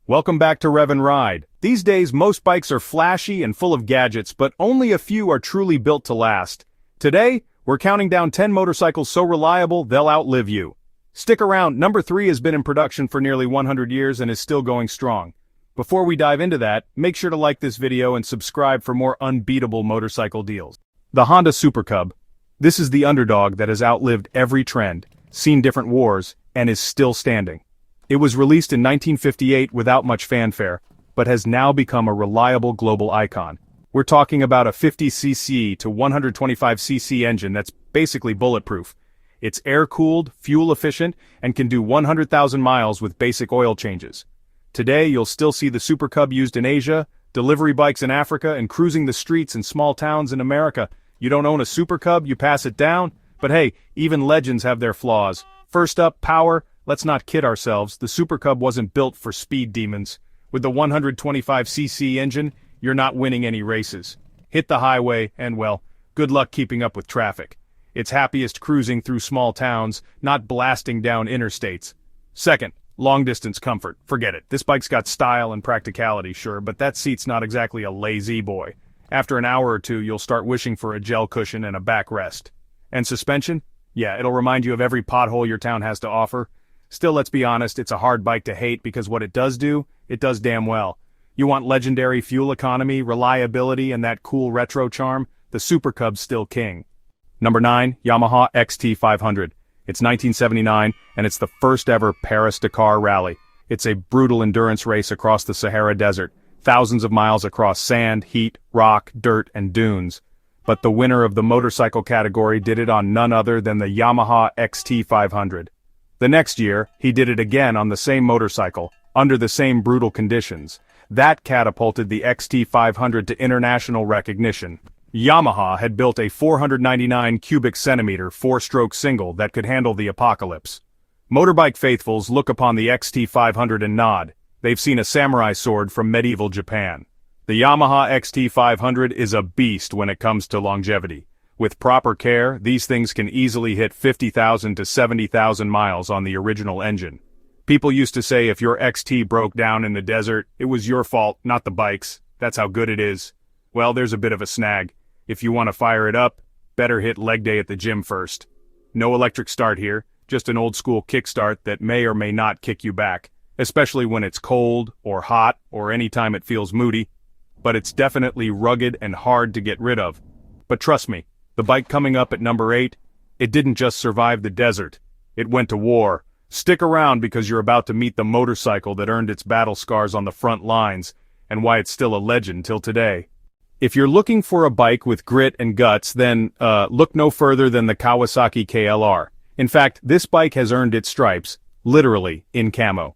Welcome back to Rev and Ride. These days, most bikes are flashy and full of gadgets, but only a few are truly built to last. Today, we're counting down 10 motorcycles so reliable they'll outlive you. Stick around, number 3 has been in production for nearly 100 years and is still going strong. Before we dive into that, make sure to like this video and subscribe for more unbeatable motorcycle deals. The Honda Super Cub. This is the underdog that has outlived every trend, seen different wars, and is still standing. It was released in 1958 without much fanfare, but has now become a reliable global icon. We're talking about a 50cc to 125cc engine that's basically bulletproof. It's air-cooled, fuel-efficient, and can do 100,000 miles with basic oil changes. Today, you'll still see the Super Cub used in Asia, delivery bikes in Africa, and cruising the streets in small towns in America. You don't own a Super Cub, you pass it down? But hey, even legends have their flaws. First up, power. Let's not kid ourselves, the Super Cub wasn't built for speed demons. With the 125cc engine, you're not winning any races. Hit the highway, and well, good luck keeping up with traffic. It's happiest cruising through small towns, not blasting down interstates. Second, long-distance comfort. Forget it. This bike's got style and practicality, sure, but that seat's not exactly a lazy boy. After an hour or two, you'll start wishing for a gel cushion and a backrest. And suspension? Yeah, it'll remind you of every pothole your town has to offer. Still, let's be honest, it's a hard bike to hate because what it does do, it does damn well. You want legendary fuel economy, reliability, and that cool retro charm? The Super Cub's still king. Number 9, Yamaha XT500. It's 1979, and it's the first ever Paris-Dakar Rally. It's a brutal endurance race across the Sahara Desert, thousands of miles across sand, heat, rock, dirt, and dunes. But the winner of the motorcycle category did it on none other than the Yamaha XT500. The next year, he did it again on the same motorcycle, under the same brutal conditions. That catapulted the XT500 to international recognition. Yamaha had built a 499 cubic centimeter 4-stroke single that could handle the apocalypse. Motorbike faithfuls look upon the XT500 and nod. They've seen a samurai sword from medieval Japan. The Yamaha XT500 is a beast when it comes to longevity. With proper care, these things can easily hit 50,000 to 70,000 miles on the original engine. People used to say if your XT broke down in the desert, it was your fault, not the bike's. That's how good it is. Well, there's a bit of a snag. If you want to fire it up, better hit leg day at the gym first. No electric start here, just an old school kickstart that may or may not kick you back, especially when it's cold or hot or any time it feels moody. But it's definitely rugged and hard to get rid of. But trust me, the bike coming up at number 8, it didn't just survive the desert. It went to war. Stick around because you're about to meet the motorcycle that earned its battle scars on the front lines, and why it's still a legend till today. If you're looking for a bike with grit and guts, then, look no further than the Kawasaki KLR. In fact, this bike has earned its stripes, literally, in camo.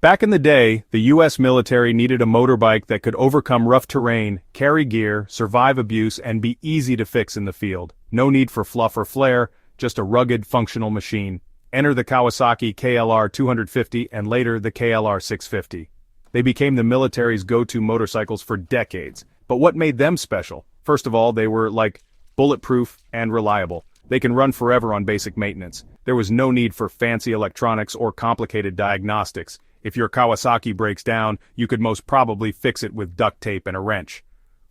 Back in the day, the US military needed a motorbike that could overcome rough terrain, carry gear, survive abuse, and be easy to fix in the field. No need for fluff or flair, just a rugged, functional machine. Enter the Kawasaki KLR 250 and later the KLR 650. They became the military's go-to motorcycles for decades. But what made them special? First of all, they were, bulletproof and reliable. They can run forever on basic maintenance. There was no need for fancy electronics or complicated diagnostics. If your Kawasaki breaks down, you could most probably fix it with duct tape and a wrench.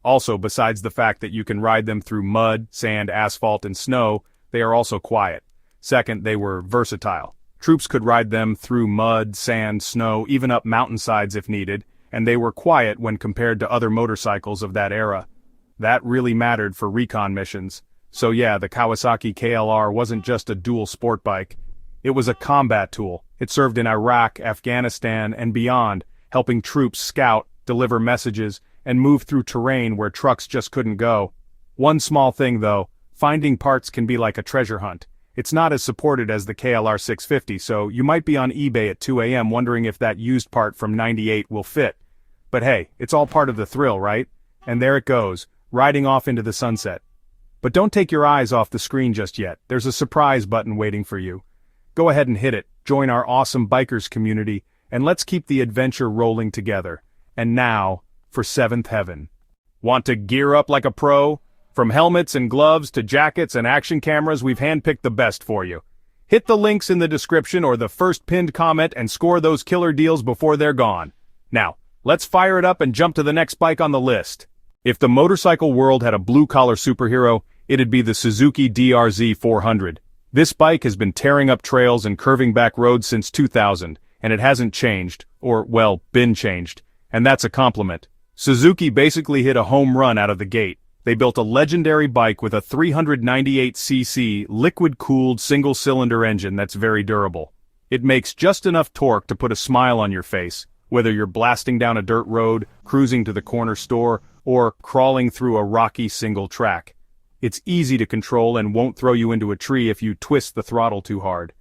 Also, besides the fact that you can ride them through mud, sand, asphalt, and snow, they are also quiet. Second, they were versatile. Troops could ride them through mud, sand, snow, even up mountainsides if needed, and they were quiet when compared to other motorcycles of that era. That really mattered for recon missions. So yeah, the Kawasaki KLR wasn't just a dual sport bike. It was a combat tool. It served in Iraq, Afghanistan, and beyond, helping troops scout, deliver messages, and move through terrain where trucks just couldn't go. One small thing though, finding parts can be like a treasure hunt. It's not as supported as the KLR 650, so you might be on eBay at 2 a.m. wondering if that used part from '98 will fit. But hey, it's all part of the thrill, right? And there it goes, riding off into the sunset. But don't take your eyes off the screen just yet. There's a surprise button waiting for you. Go ahead and hit it, join our awesome bikers community, and let's keep the adventure rolling together. And now, for 7th Heaven. Want to gear up like a pro? From helmets and gloves to jackets and action cameras, we've handpicked the best for you. Hit the links in the description or the first pinned comment and score those killer deals before they're gone. Now, let's fire it up and jump to the next bike on the list. If the motorcycle world had a blue-collar superhero, it'd be the Suzuki DR-Z400. This bike has been tearing up trails and curving back roads since 2000, and it hasn't changed, or, well, been changed. And that's a compliment. Suzuki basically hit a home run out of the gate. They built a legendary bike with a 398cc liquid-cooled single-cylinder engine that's very durable. It makes just enough torque to put a smile on your face, whether you're blasting down a dirt road, cruising to the corner store, or crawling through a rocky single track. It's easy to control and won't throw you into a tree if you twist the throttle too hard.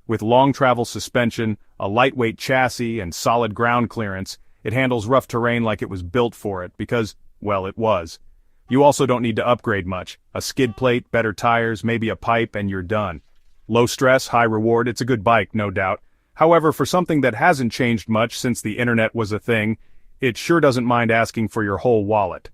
With long travel suspension, a lightweight chassis, and solid ground clearance, it handles rough terrain like it was built for it because, well, it was. You also don't need to upgrade much. A skid plate, better tires, maybe a pipe, and you're done. Low stress, high reward, it's a good bike, no doubt. However, for something that hasn't changed much since the internet was a thing, it sure doesn't mind asking for your whole wallet.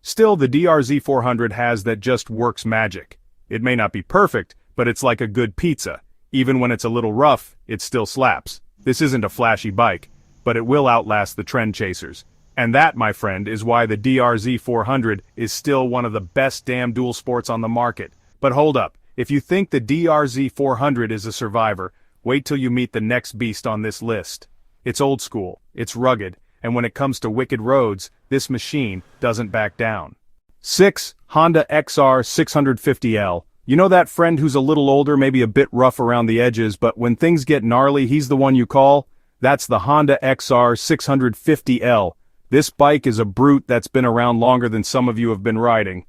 Still, the DR-Z400 has that just works magic. It may not be perfect, but it's like a good pizza. Even when it's a little rough, it still slaps. This isn't a flashy bike, but it will outlast the trend chasers. And that, my friend, is why the DR-Z400 is still one of the best damn dual sports on the market. But hold up, if you think the DR-Z400 is a survivor, wait till you meet the next beast on this list. It's old school, it's rugged, and when it comes to wicked roads, this machine doesn't back down. 6. Honda XR650L. You know that friend who's a little older, maybe a bit rough around the edges, but when things get gnarly, he's the one you call? That's the Honda XR650L. This bike is a brute that's been around longer than some of you have been riding.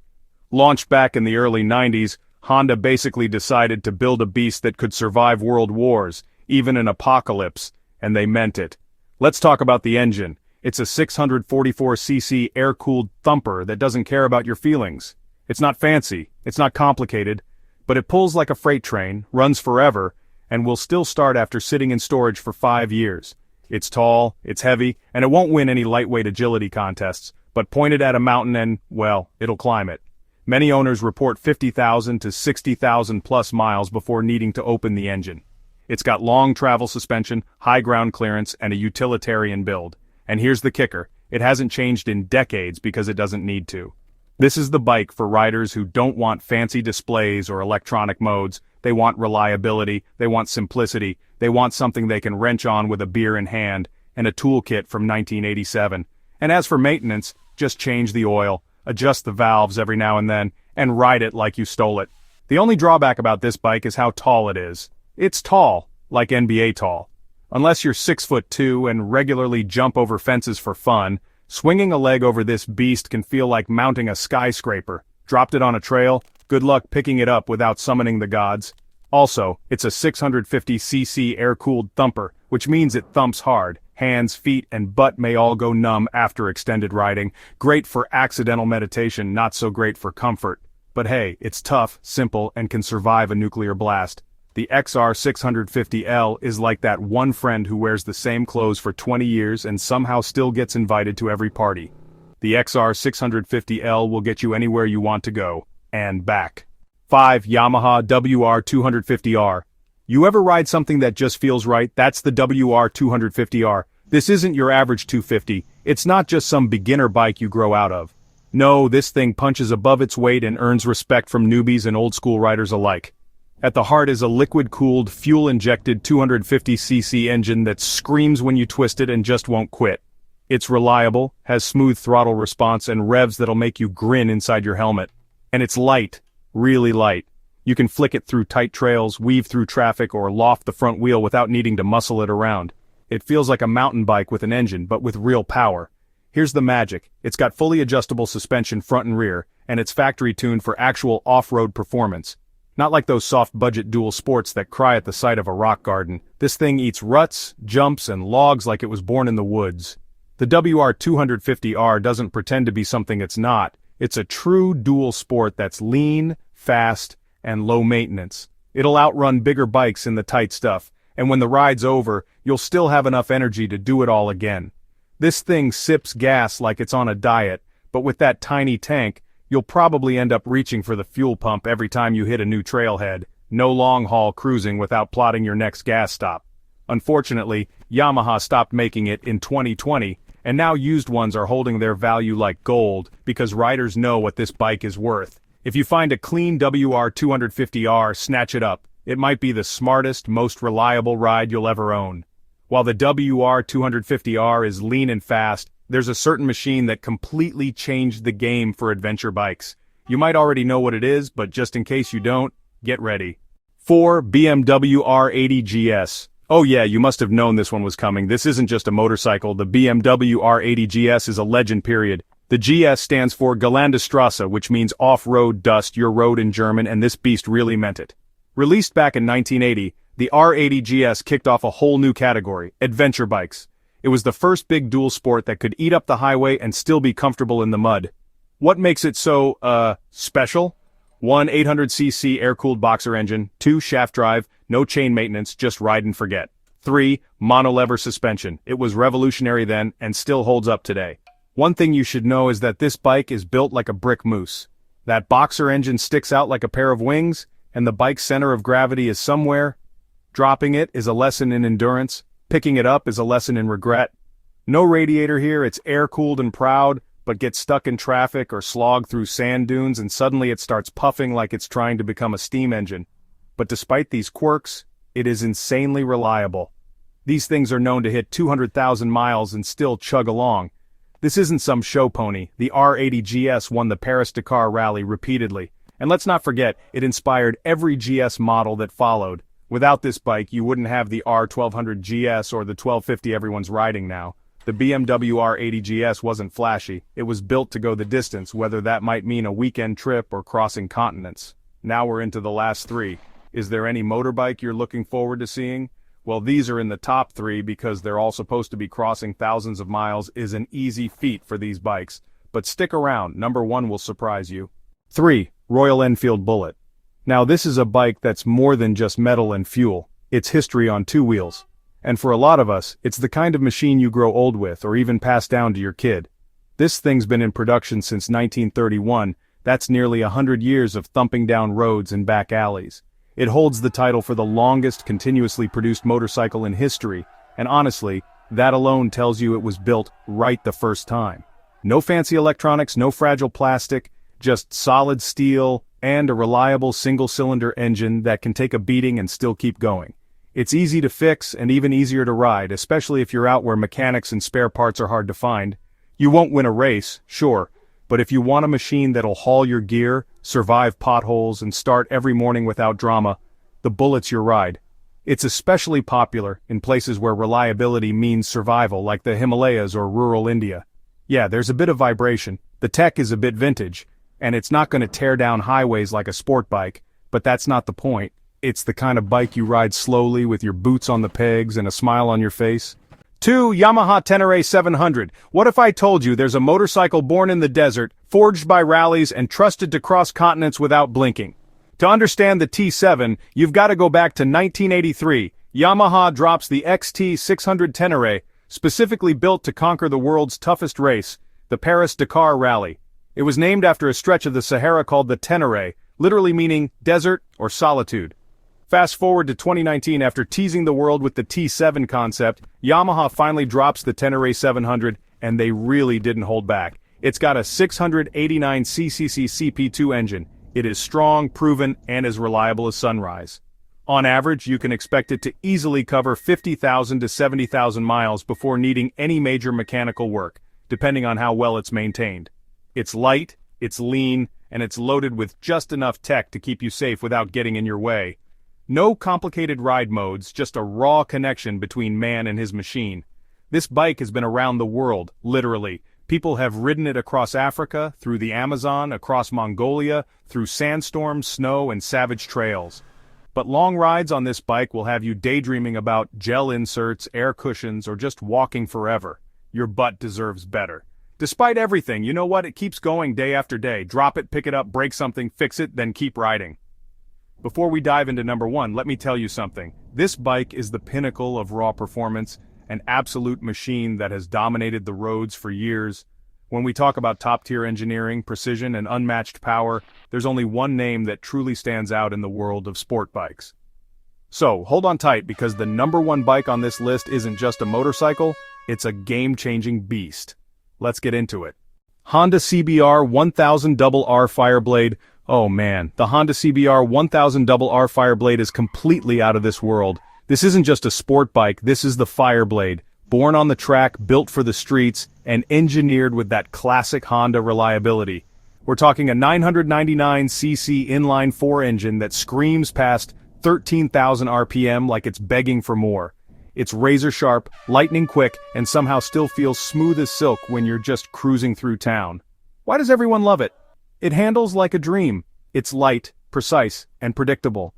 Launched back in the early 90s, Honda basically decided to build a beast that could survive world wars, even an apocalypse, and they meant it. Let's talk about the engine. It's a 644cc air-cooled thumper that doesn't care about your feelings. It's not fancy, it's not complicated, but it pulls like a freight train, runs forever, and will still start after sitting in storage for 5 years. It's tall, it's heavy, and it won't win any lightweight agility contests, but point it at a mountain and, well, it'll climb it. Many owners report 50,000 to 60,000 plus miles before needing to open the engine. It's got long travel suspension, high ground clearance, and a utilitarian build. And here's the kicker, it hasn't changed in decades because it doesn't need to. This is the bike for riders who don't want fancy displays or electronic modes. They want reliability, they want simplicity, they want something they can wrench on with a beer in hand, and a toolkit from 1987. And as for maintenance, just change the oil, adjust the valves every now and then, and ride it like you stole it. The only drawback about this bike is how tall it is. It's tall, like NBA tall. Unless you're 6'2" and regularly jump over fences for fun, swinging a leg over this beast can feel like mounting a skyscraper. Dropped it on a trail, good luck picking it up without summoning the gods. Also, it's a 650cc air-cooled thumper, which means it thumps hard. Hands, feet, and butt may all go numb after extended riding. Great for accidental meditation, not so great for comfort. But hey, it's tough, simple, and can survive a nuclear blast. The XR650L is like that one friend who wears the same clothes for 20 years and somehow still gets invited to every party. The XR650L will get you anywhere you want to go, and back. 5. Yamaha WR250R. You ever ride something that just feels right? That's the WR250R. This isn't your average 250, it's not just some beginner bike you grow out of. No, this thing punches above its weight and earns respect from newbies and old-school riders alike. At the heart is a liquid-cooled, fuel-injected 250cc engine that screams when you twist it and just won't quit. It's reliable, has smooth throttle response and revs that'll make you grin inside your helmet. And it's light, really light. You can flick it through tight trails, weave through traffic, or loft the front wheel without needing to muscle it around. It feels like a mountain bike with an engine, but with real power. Here's the magic. It's got fully adjustable suspension front and rear, and it's factory tuned for actual off-road performance. Not like those soft-budget dual sports that cry at the sight of a rock garden. This thing eats ruts, jumps, and logs like it was born in the woods. The WR250R doesn't pretend to be something it's not. It's a true dual sport that's lean, fast, and low maintenance. It'll outrun bigger bikes in the tight stuff, and when the ride's over, you'll still have enough energy to do it all again. This thing sips gas like it's on a diet, but with that tiny tank, you'll probably end up reaching for the fuel pump every time you hit a new trailhead. No long-haul cruising without plotting your next gas stop. Unfortunately, Yamaha stopped making it in 2020, And now used ones are holding their value like gold, because riders know what this bike is worth. If you find a clean WR250R, snatch it up. It might be the smartest, most reliable ride you'll ever own. While the WR250R is lean and fast, there's a certain machine that completely changed the game for adventure bikes. You might already know what it is, but just in case you don't, get ready. 4. BMW R80 GS. Oh yeah, you must have known this one was coming. This isn't just a motorcycle. The BMW R80 GS is a legend, period. The GS stands for Gelandestrasse, which means off-road dust, your road in German, and this beast really meant it. Released back in 1980, the R80 GS kicked off a whole new category, adventure bikes. It was the first big dual sport that could eat up the highway and still be comfortable in the mud. What makes it so, special? 1. 800cc air-cooled boxer engine. 2. Shaft drive, no chain maintenance, just ride and forget. 3. Monolever suspension. It was revolutionary then, and still holds up today. One thing you should know is that this bike is built like a brick moose. That boxer engine sticks out like a pair of wings, and the bike's center of gravity is somewhere. Dropping it is a lesson in endurance. Picking it up is a lesson in regret. No radiator here, it's air-cooled and proud, but gets stuck in traffic or slogged through sand dunes and suddenly it starts puffing like it's trying to become a steam engine. But despite these quirks, it is insanely reliable. These things are known to hit 200,000 miles and still chug along. This isn't some show pony. The R80 GS won the Paris-Dakar Rally repeatedly. And let's not forget, it inspired every GS model that followed. Without this bike, you wouldn't have the R1200 GS or the 1250 everyone's riding now. The BMW R80 GS wasn't flashy. It was built to go the distance, whether that might mean a weekend trip or crossing continents. Now we're into the last 3. Is there any motorbike you're looking forward to seeing? Well, these are in the top 3 because they're all supposed to be crossing thousands of miles is an easy feat for these bikes. But stick around, number 1 will surprise you. 3. Royal Enfield Bullet. Now this is a bike that's more than just metal and fuel. It's history on 2 wheels. And for a lot of us, it's the kind of machine you grow old with or even pass down to your kid. This thing's been in production since 1931, that's nearly 100 years of thumping down roads and back alleys. It holds the title for the longest continuously produced motorcycle in history, and honestly, that alone tells you it was built right the first time. No fancy electronics, no fragile plastic, just solid steel and a reliable single-cylinder engine that can take a beating and still keep going. It's easy to fix and even easier to ride, especially if you're out where mechanics and spare parts are hard to find. You won't win a race, sure, but if you want a machine that'll haul your gear, survive potholes, and start every morning without drama, the Bullet's your ride. It's especially popular in places where reliability means survival, like the Himalayas or rural India. Yeah, there's a bit of vibration, the tech is a bit vintage, and it's not going to tear down highways like a sport bike, but that's not the point. It's the kind of bike you ride slowly with your boots on the pegs and a smile on your face. 2. Yamaha Tenere 700. What if I told you there's a motorcycle born in the desert, forged by rallies, and trusted to cross continents without blinking? To understand the T7, you've got to go back to 1983. Yamaha drops the XT600 Tenere, specifically built to conquer the world's toughest race, the Paris-Dakar Rally. It was named after a stretch of the Sahara called the Tenere, literally meaning desert or solitude. Fast forward to 2019, after teasing the world with the T7 concept, Yamaha finally drops the Tenere 700, and they really didn't hold back. It's got a 689cc CP2 engine. It is strong, proven, and as reliable as sunrise. On average, you can expect it to easily cover 50,000 to 70,000 miles before needing any major mechanical work, depending on how well it's maintained. It's light, it's lean, and it's loaded with just enough tech to keep you safe without getting in your way. No complicated ride modes, just a raw connection between man and his machine. This bike has been around the world, literally. People have ridden it across Africa, through the Amazon, across Mongolia, through sandstorms, snow, and savage trails. But long rides on this bike will have you daydreaming about gel inserts, air cushions, or just walking forever. Your butt deserves better. Despite everything, you know what? It keeps going day after day. Drop it, pick it up, break something, fix it, then keep riding. Before we dive into number 1, let me tell you something. This bike is the pinnacle of raw performance, an absolute machine that has dominated the roads for years. When we talk about top-tier engineering, precision, and unmatched power, there's only one name that truly stands out in the world of sport bikes. So, hold on tight, because the number 1 bike on this list isn't just a motorcycle, It's a game-changing beast. Let's get into it. Honda CBR 1000 R Fireblade. Oh man, the Honda CBR 1000 R Fireblade is completely out of this world. This isn't just a sport bike, this is the Fireblade. Born on the track, built for the streets, and engineered with that classic Honda reliability. We're talking a 999cc inline-4 engine that screams past 13,000 RPM like it's begging for more. It's razor-sharp, lightning-quick, and somehow still feels smooth as silk when you're just cruising through town. Why does everyone love it? It handles like a dream. It's light, precise, and predictable.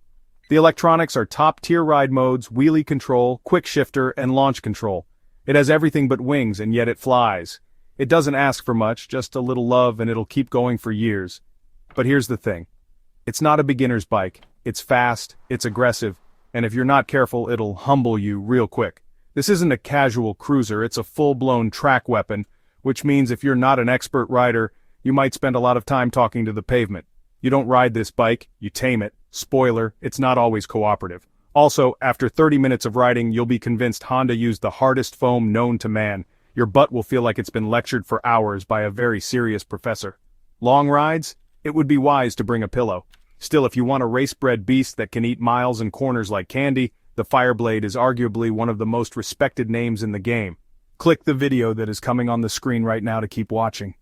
The electronics are top-tier ride modes, wheelie control, quick shifter, and launch control. It has everything but wings, and yet it flies. It doesn't ask for much, just a little love and it'll keep going for years. But here's the thing. It's not a beginner's bike. It's fast, it's aggressive, and if you're not careful, it'll humble you real quick. This isn't a casual cruiser, it's a full-blown track weapon, which means if you're not an expert rider, you might spend a lot of time talking to the pavement. You don't ride this bike, you tame it. Spoiler, it's not always cooperative. Also, after 30 minutes of riding, you'll be convinced Honda used the hardest foam known to man. Your butt will feel like it's been lectured for hours by a very serious professor. Long rides? It would be wise to bring a pillow. Still, if you want a race-bred beast that can eat miles and corners like candy, the Fireblade is arguably one of the most respected names in the game. Click the video that is coming on the screen right now to keep watching.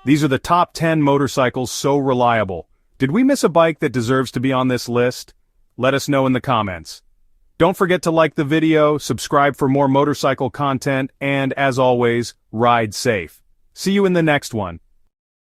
These are the top 10 motorcycles so reliable. Did we miss a bike that deserves to be on this list? Let us know in the comments. Don't forget to like the video, subscribe for more motorcycle content, and as always, ride safe. See you in the next one.